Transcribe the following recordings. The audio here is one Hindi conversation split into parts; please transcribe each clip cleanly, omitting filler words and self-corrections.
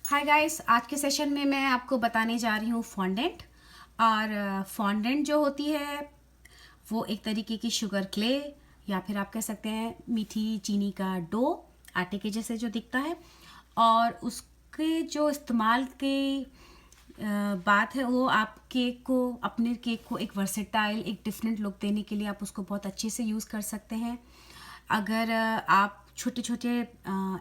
हाय गाइस, आज के सेशन में मैं आपको बताने जा रही हूँ फॉन्डेंट। और फॉन्डेंट जो होती है वो एक तरीके की शुगर क्ले या फिर आप कह सकते हैं मीठी चीनी का डो, आटे के जैसे जो दिखता है। और उसके जो इस्तेमाल की बात है वो आप केक को, अपने केक को एक वर्सेटाइल, एक डिफरेंट लुक देने के लिए आप उसको बहुत अच्छे से यूज़ कर सकते हैं। अगर आप छोटे छोटे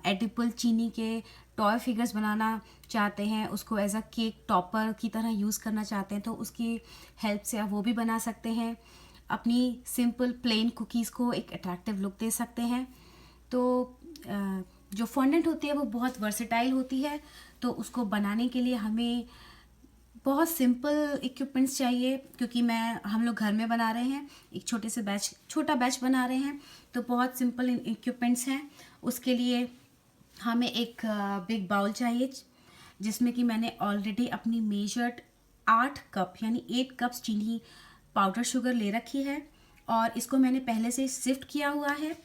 एडिबल चीनी के टॉय फिगर्स बनाना चाहते हैं, उसको एज अ केक टॉपर की तरह यूज़ करना चाहते हैं, तो उसकी हेल्प से आप वो भी बना सकते हैं। अपनी सिंपल प्लेन कुकीज़ को एक अट्रैक्टिव लुक दे सकते हैं। तो जो फॉन्डेंट होती है वो बहुत वर्सेटाइल होती है, तो उसको बनाने के लिए हमें बहुत सिंपल इक्विपमेंट्स चाहिए, क्योंकि हम लोग घर में बना रहे हैं, एक छोटा बैच बना रहे हैं, तो बहुत सिंपल इक्विपमेंट्स हैं। उसके लिए हमें एक बिग बाउल चाहिए, जिसमें कि मैंने ऑलरेडी अपनी मेजर्ड 8 कप यानी 8 कप्स चीनी पाउडर शुगर ले रखी है, और इसको मैंने पहले से सिफ्ट किया हुआ है।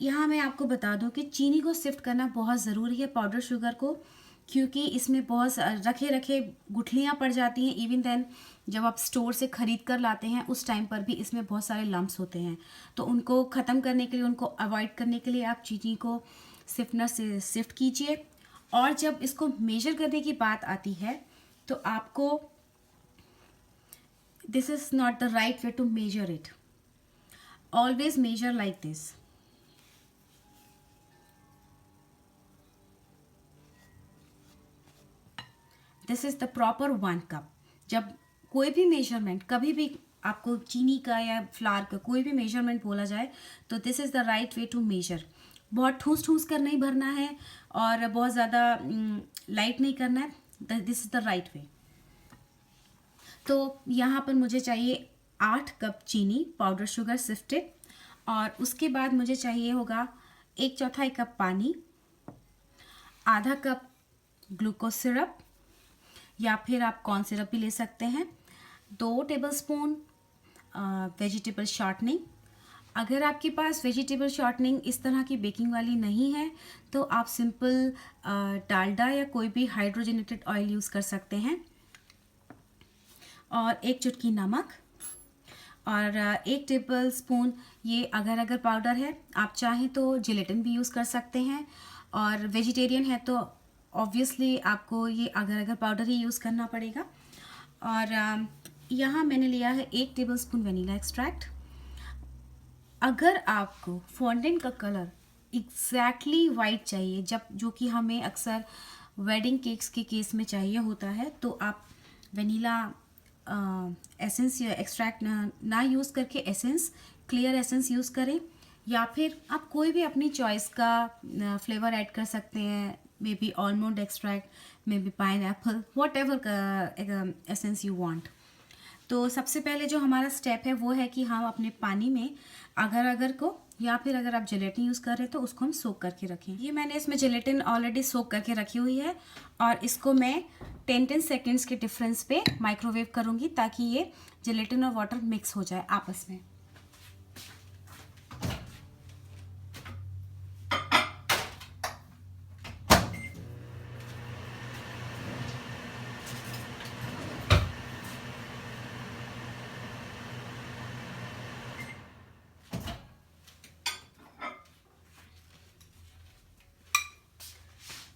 यहाँ मैं आपको बता दूं कि चीनी को सिफ्ट करना बहुत ज़रूरी है, पाउडर शुगर को, क्योंकि इसमें बहुत रखे रखे गुठलियाँ पड़ जाती हैं। इवन देन जब आप स्टोर से ख़रीद कर लाते हैं उस टाइम पर भी इसमें बहुत सारे लम्प्स होते हैं, तो उनको ख़त्म करने के लिए, उनको अवॉइड करने के लिए आप चीनी को सिफ्टनर से सिफ्ट कीजिए। और जब इसको मेजर करने की बात आती है तो आपको, this is not the right way to measure it. Always measure like this. This is the proper 1 cup. जब कोई भी मेजरमेंट, कभी भी आपको चीनी का या फ्लावर का कोई भी मेजरमेंट बोला जाए, तो this is the right way to measure. बहुत ठूस ठूस कर नहीं भरना है और बहुत ज़्यादा लाइट नहीं करना है। दिस इज़ द राइट वे। तो यहाँ पर मुझे चाहिए 8 कप चीनी पाउडर शुगर सिफ्टेड, और उसके बाद मुझे चाहिए होगा 1/4 कप पानी, आधा कप ग्लूकोज सिरप या फिर आप कॉर्न सिरप भी ले सकते हैं, 2 टेबलस्पून वेजिटेबल शॉर्टनिंग। अगर आपके पास वेजिटेबल शॉर्टनिंग इस तरह की बेकिंग वाली नहीं है, तो आप सिंपल डालडा या कोई भी हाइड्रोजनेटेड ऑयल यूज़ कर सकते हैं, और 1 चुटकी नमक, और 1 टेबल स्पून ये अगर अगर पाउडर है। आप चाहें तो जिलेटिन भी यूज़ कर सकते हैं, और वेजिटेरियन है तो ऑब्वियसली आपको ये अगर अगर पाउडर ही यूज़ करना पड़ेगा। और यहाँ मैंने लिया है 1 टेबल स्पून वनीला एक्सट्रैक्ट। अगर आपको फॉन्डेंट का कलर एग्जैक्टली वाइट चाहिए, जो कि हमें अक्सर वेडिंग केक्स के केस में चाहिए होता है, तो आप वनीला एसेंस या एक्सट्रैक्ट ना यूज़ करके एसेंस, क्लियर एसेंस यूज़ करें, या फिर आप कोई भी अपनी चॉइस का फ्लेवर ऐड कर सकते हैं। May be almond extract, may be pineapple, what ever का एसेंस यू वांट। तो सबसे पहले जो हमारा स्टेप है वो है कि हम अपने पानी में अगर अगर को, या फिर अगर आप जेलेटिन यूज़ कर रहे हैं तो उसको हम सोक करके रखें। ये मैंने इसमें जेलेटिन ऑलरेडी सोक करके रखी हुई है, और इसको मैं 10 सेकेंड्स के डिफरेंस पे माइक्रोवेव करूँगी, ताकि ये जेलेटिन और वाटर मिक्स हो जाए आपस में।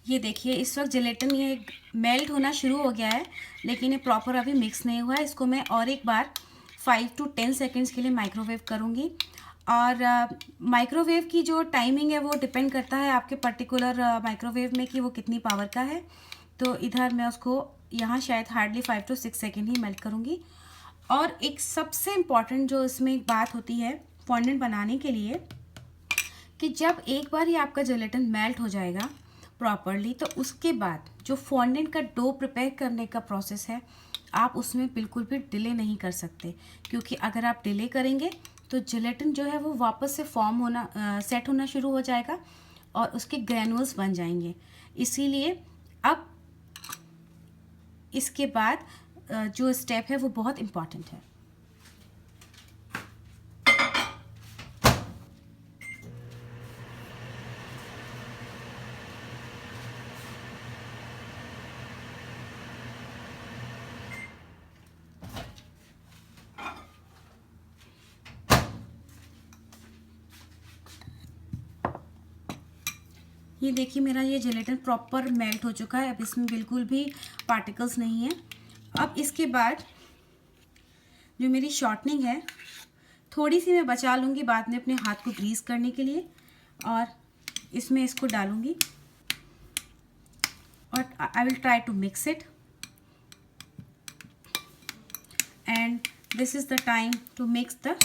ये देखिए, इस वक्त जेलेटिन ये मेल्ट होना शुरू हो गया है, लेकिन ये प्रॉपर अभी मिक्स नहीं हुआ है। इसको मैं और एक बार 5 to 10 सेकेंड्स के लिए माइक्रोवेव करूँगी। और माइक्रोवेव की जो टाइमिंग है वो डिपेंड करता है आपके पर्टिकुलर माइक्रोवेव में कि वो कितनी पावर का है। तो इधर मैं उसको यहाँ शायद hardly 5 to 6 second he melt करूँगी। और एक सबसे इम्पॉर्टेंट जो इसमें एक बात होती है फॉन्डेंट बनाने के लिए, कि जब एक बार ही आपका जेलेटिन मेल्ट हो जाएगा प्रॉपरली, तो उसके बाद जो फॉन्डेंट का डो प्रिपेयर करने का प्रोसेस है, आप उसमें बिल्कुल भी डिले नहीं कर सकते, क्योंकि अगर आप डिले करेंगे तो जेलेटिन जो है वो वापस से फॉर्म होना, सेट होना शुरू हो जाएगा, और उसके ग्रैनुल्स बन जाएंगे। इसीलिए अब इसके बाद जो स्टेप है वो बहुत इम्पॉर्टेंट है। ये देखिए मेरा ये जेलेटिन प्रॉपर मेल्ट हो चुका है। अब इसमें बिल्कुल भी पार्टिकल्स नहीं है। अब इसके बाद जो मेरी शॉर्टनिंग है थोड़ी सी मैं बचा लूँगी बाद में अपने हाथ को ग्रीस करने के लिए, और इसमें इसको डालूँगी और I will try to mix it and this is the time to mix the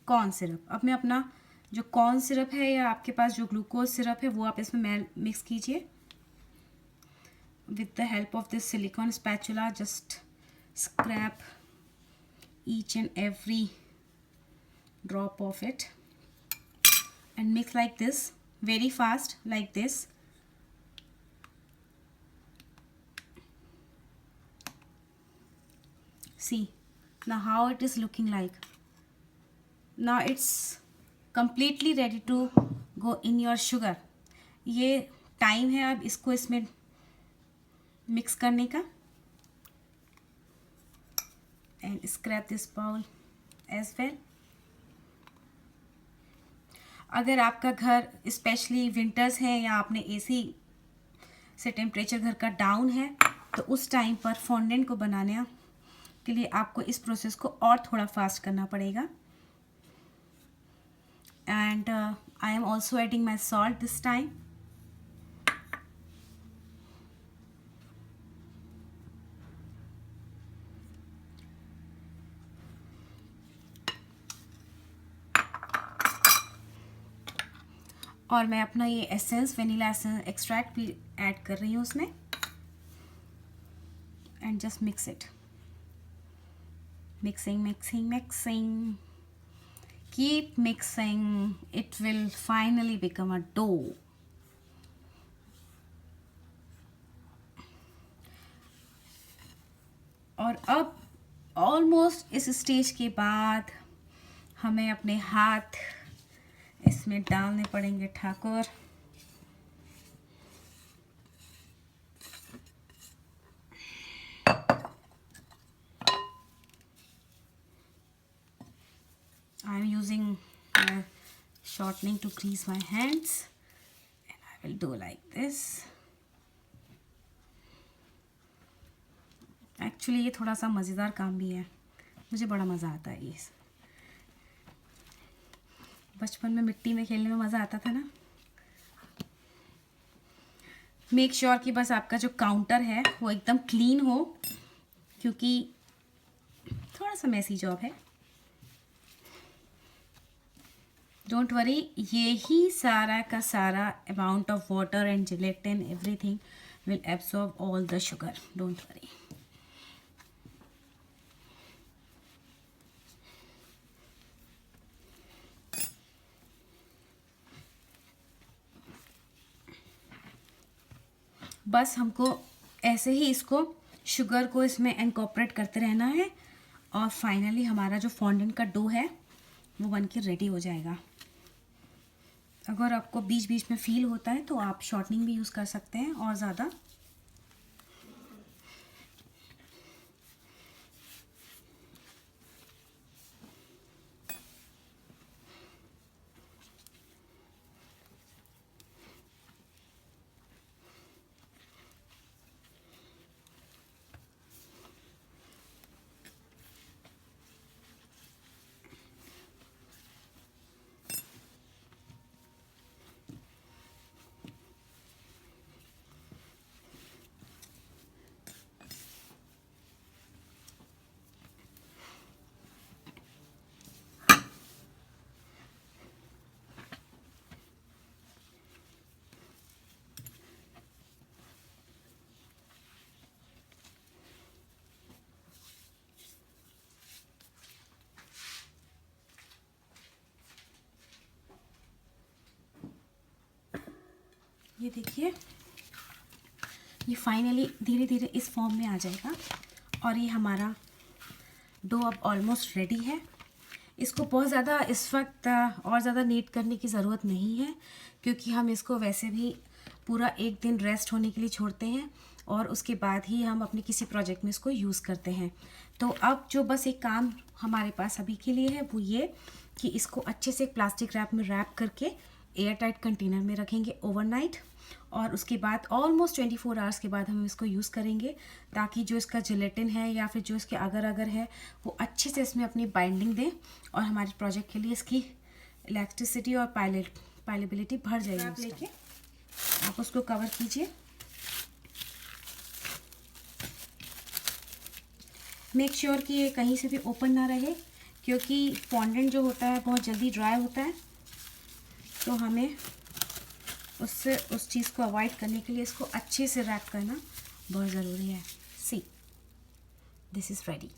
corn syrup. अब मैं अपना जो कॉर्न सिरप है या आपके पास जो ग्लूकोज सिरप है वो आप इसमें मिक्स कीजिए with the help of this silicone spatula. Just scrap each and every drop of it and mix like this, very fast, like this. See now how it is looking like. Now it's completely ready to go in your sugar. ये टाइम है अब इसको इसमें मिक्स करने का and scrap this bowl as well. अगर आपका घर स्पेशली विंटर्स है या आपने एसी से टेम्परेचर घर का डाउन है तो उस टाइम पर फॉन्डेंट को बनाने के लिए आपको इस प्रोसेस को और थोड़ा फास्ट करना पड़ेगा। And I am also adding my salt this time. और मैं अपना ये एसेंस वेनिला एसेंस एक्सट्रैक्ट भी ऐड कर रही हूँ उसमें and just mix it, mixing mixing mixing, keep mixing, it will finally become a dough. और अब ऑलमोस्ट इस स्टेज के बाद हमें अपने हाथ इसमें डालने पड़ेंगे Thakur. I am using shortening to grease my hands and I will do like this. Actually ये थोड़ा सा मज़ेदार काम भी है, मुझे बड़ा मज़ा आता है। ये बचपन में मिट्टी में खेलने में मज़ा आता था ना। मेक श्योर कि बस आपका जो काउंटर है वो एकदम क्लीन हो, क्योंकि थोड़ा सा मैसी जॉब है। डोंट वरी, ये ही सारा का सारा amount of water and gelatine everything will absorb all the sugar, don't worry. बस हमको ऐसे ही इसको शुगर को इसमें इनकॉर्पोरेट करते रहना है और फाइनली हमारा जो फॉन्डेंट का डो है वो बनके रेडी हो जाएगा। अगर आपको बीच बीच में फील होता है तो आप शॉर्टनिंग भी यूज़ कर सकते हैं और ज़्यादा। ये देखिए, ये फाइनली धीरे धीरे इस फॉर्म में आ जाएगा और ये हमारा डो अब ऑलमोस्ट रेडी है। इसको बहुत ज़्यादा इस वक्त और ज़्यादा नीट करने की ज़रूरत नहीं है, क्योंकि हम इसको वैसे भी पूरा एक दिन रेस्ट होने के लिए छोड़ते हैं और उसके बाद ही हम अपने किसी प्रोजेक्ट में इसको यूज़ करते हैं। तो अब जो बस एक काम हमारे पास अभी के लिए है वो ये कि इसको अच्छे से प्लास्टिक रैप में रैप करके एयर टाइट कंटेनर में रखेंगे ओवरनाइट, और उसके बाद ऑलमोस्ट 24 आवर्स के बाद हम इसको यूज़ करेंगे, ताकि जो इसका जिलेटिन है या फिर जो इसके अगर अगर है वो अच्छे से इसमें अपनी बाइंडिंग दें, और हमारे प्रोजेक्ट के लिए इसकी इलास्टिसिटी और पाइलेबिलिटी बढ़ जाएगी। आप लेके आप उसको कवर कीजिए। मेक श्योर कि ये कहीं से भी ओपन ना रहे, क्योंकि फॉन्डेंट जो होता है बहुत जल्दी ड्राई होता है, तो हमें उससे उस चीज़ को अवॉइड करने के लिए इसको अच्छे से रैप करना बहुत ज़रूरी है। See, this is ready.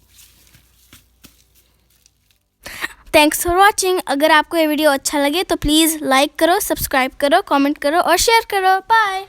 Thanks for watching. अगर आपको ये वीडियो अच्छा लगे तो प्लीज़ लाइक करो, सब्सक्राइब करो, कमेंट करो और शेयर करो। बाय।